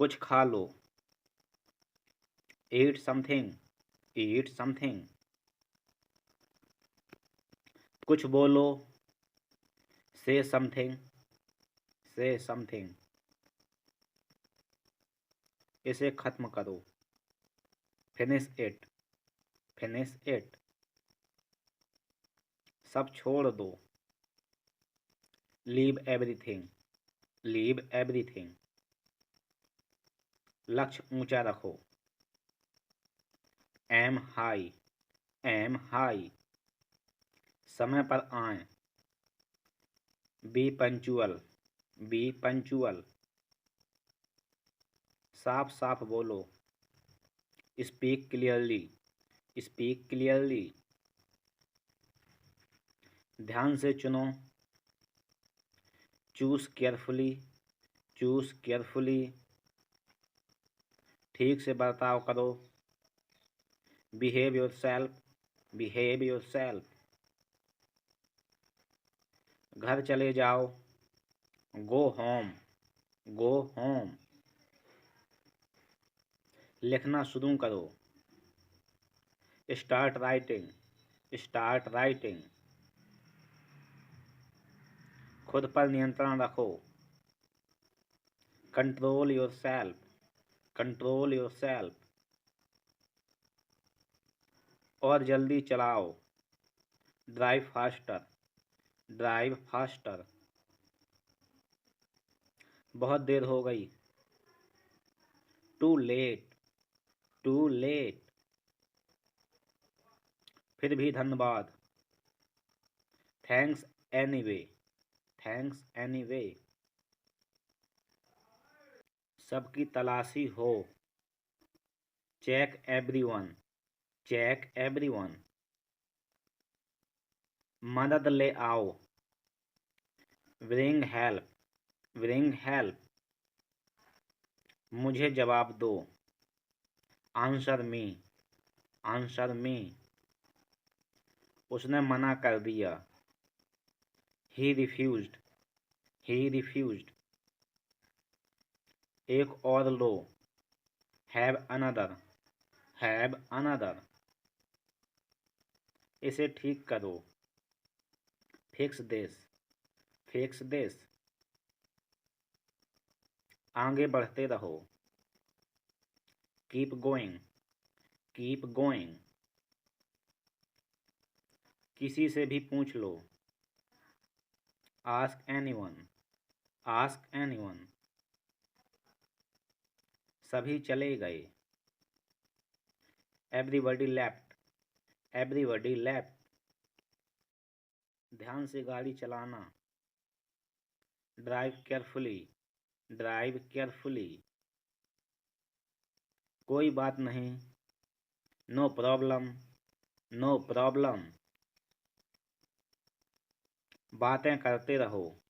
कुछ खा लो। eat something, eat something। कुछ बोलो। say something, say something। इसे खत्म करो। finish it, finish it। सब छोड़ दो। leave everything, leave everything। लक्ष्य ऊंचा रखो। aim high, aim high। समय पर आएं। be punctual, be punctual। साफ साफ बोलो। speak clearly, speak clearly। ध्यान से चुनो। choose carefully, choose carefully। ठीक से बर्ताव करो। behave yourself, behave yourself। घर चले जाओ। go home, go home। लिखना शुरू करो। start writing, start writing। खुद पर नियंत्रण रखो। control yourself, control yourself। और जल्दी चलाओ। drive faster, drive faster। बहुत देर हो गई। too late, too late। फिर भी धन्यवाद। thanks anyway, thanks anyway। सबकी तलाशी हो। check everyone, check everyone। मदद ले आओ। bring help, bring help। मुझे जवाब दो। answer me, answer me। उसने मना कर दिया। he refused, he refused। एक और लो। have another, have another। इसे ठीक करो। fix this, fix this। आगे बढ़ते रहो। keep going, keep going। किसी से भी पूछ लो। ask anyone, ask anyone। सभी चले गए। everybody left, everybody left। ध्यान से गाड़ी चलाना। drive carefully, drive carefully। कोई बात नहीं। no problem, no problem। बातें करते रहो।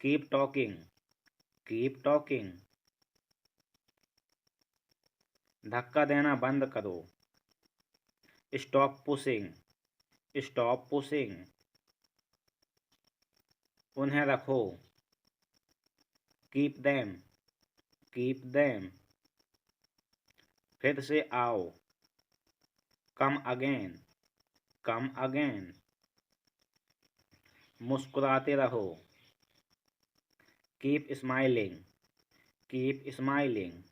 keep talking, keep talking। धक्का देना बंद करो। stop pushing, stop pushing। उन्हें रखो। keep them, keep them। फिर से आओ। come again, come again। मुस्कुराते रहो। keep smiling, keep smiling।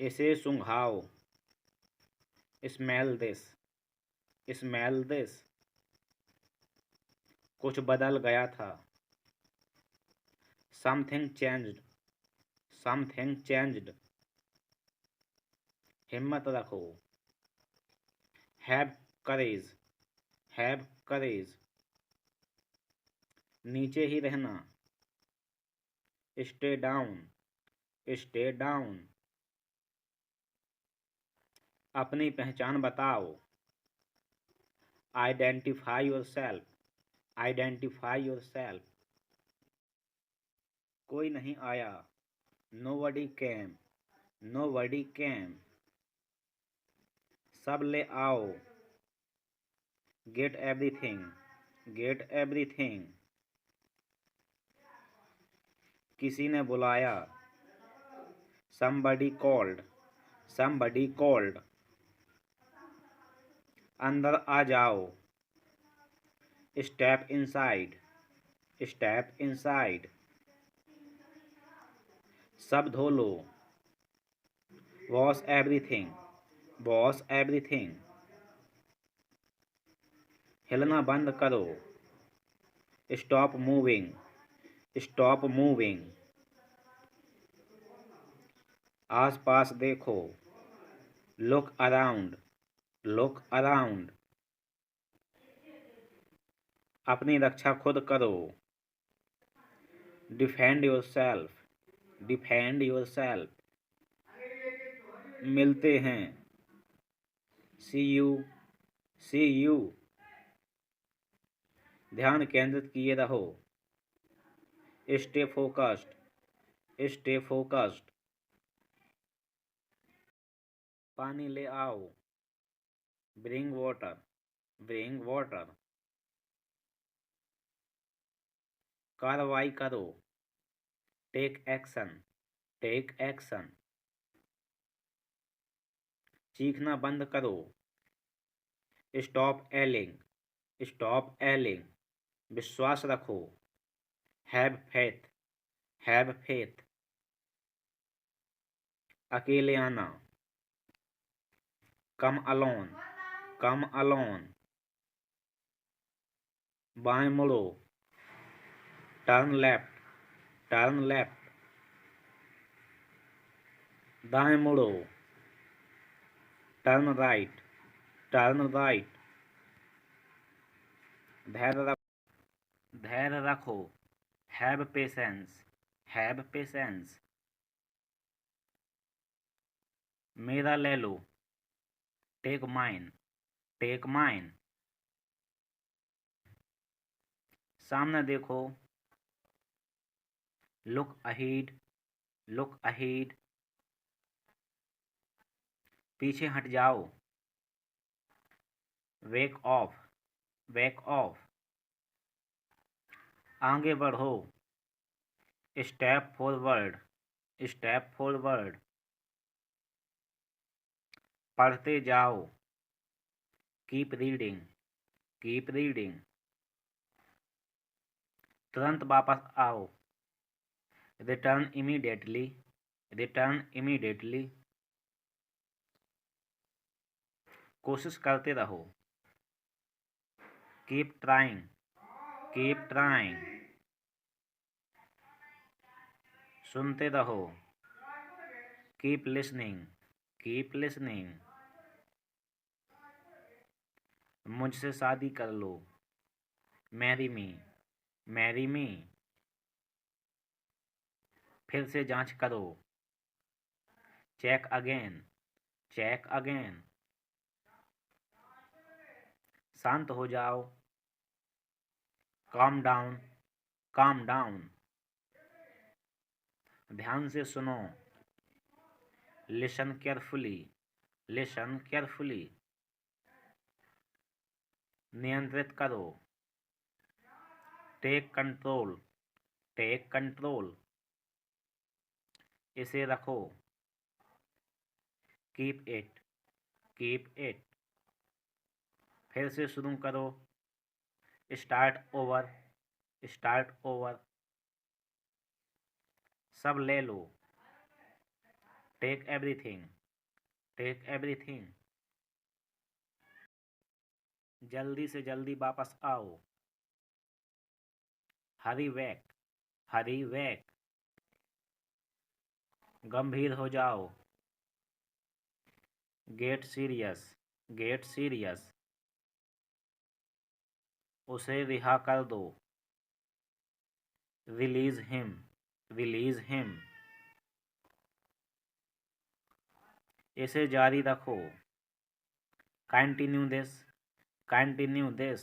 इसे सूंघाओ। smell this, smell this। कुछ बदल गया था। something changed, something changed। हिम्मत रखो। have courage, have courage। नीचे ही रहना। stay down, stay down। अपनी पहचान बताओ। identify yourself, identify yourself। कोई नहीं आया। nobody came, nobody came। सब ले आओ। get everything, get everything। किसी ने बुलाया। somebody called, somebody called। अंदर आ जाओ। step inside, step inside। सब धो लो। wash everything, wash everything। हिलना बंद करो। stop moving, stop moving। आस पास देखो। look around, look around। अपनी रक्षा खुद करो। defend yourself, defend yourself। मिलते हैं। see you, see you। ध्यान केंद्रित किए रहो। stay focused, stay focused। पानी ले आओ। bring water, bring water। कार्रवाई करो। take action, take action। चीखना बंद करो। stop yelling, stop yelling। विश्वास रखो। have faith, have faith। अकेले आना। come alone, come alone। बाएं मुड़ो। turn left, turn left। दाएं मुड़ो। turn right, turn right। धैर्य रखो। have patience, have patience। मेरा ले लो। take mine, take mine। सामने देखो। look ahead, look ahead। पीछे हट जाओ। wake off, wake off। आगे बढ़ो। step forward, step forward। पढ़ते जाओ। keep reading, keep reading। तुरंत वापस आओ। return immediately, return immediately। कोशिश करते रहो। keep trying, keep trying। सुनते रहो। keep listening, keep listening। मुझसे शादी कर लो। marry me, marry me। फिर से जांच करो। check again, check again। शांत हो जाओ। calm down, calm down। ध्यान से सुनो। listen carefully, listen carefully। नियंत्रित करो। take control, take control। इसे रखो। keep it, keep it। फिर से शुरू करो। start over, start over। सब ले लो। take everything, take everything। जल्दी से जल्दी वापस आओ। hurry back, hurry back। गंभीर हो जाओ। get serious, get serious। उसे रिहा कर दो। release him, release him। इसे जारी रखो। continue this, continue this।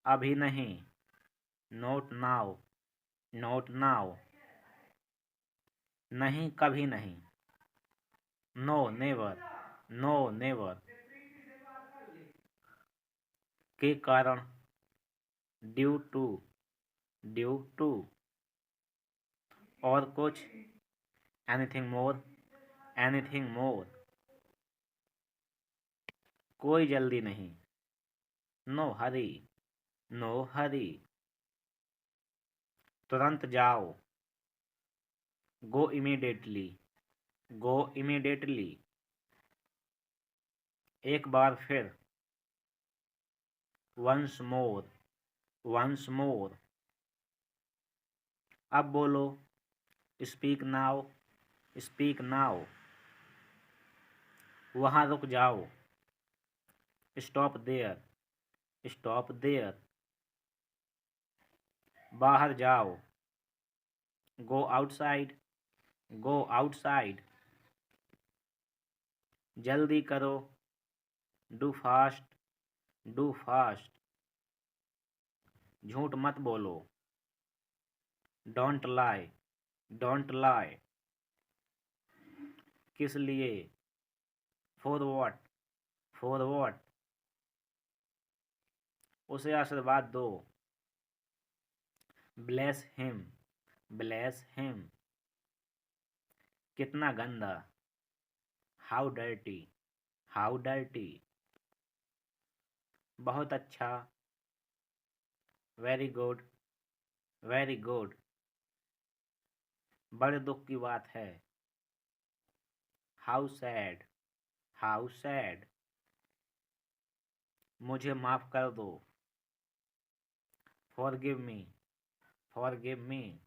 अभी नहीं। not now, not now। नहीं, कभी नहीं। no never, no never। के कारण। due to, due to। और कुछ? Anything more? Anything more? कोई जल्दी नहीं। No hurry. No hurry. तुरंत जाओ। Go immediately. Go immediately. एक बार फिर। Once more. Once more. अब बोलो। Speak now. Speak now. वहाँ रुक जाओ। Stop there. Stop there. बाहर जाओ। Go outside. Go outside. जल्दी करो। Do fast. Do fast. झूठ मत बोलो। Don't lie. Don't lie. किस लिए? For what? For what? उसे आशीर्वाद दो। Bless him. Bless him. कितना गंदा। How dirty. How dirty. बहुत अच्छा। Very good. Very good. बड़े दुख की बात है। How sad. How sad. मुझे माफ कर दो। Forgive me. Forgive me.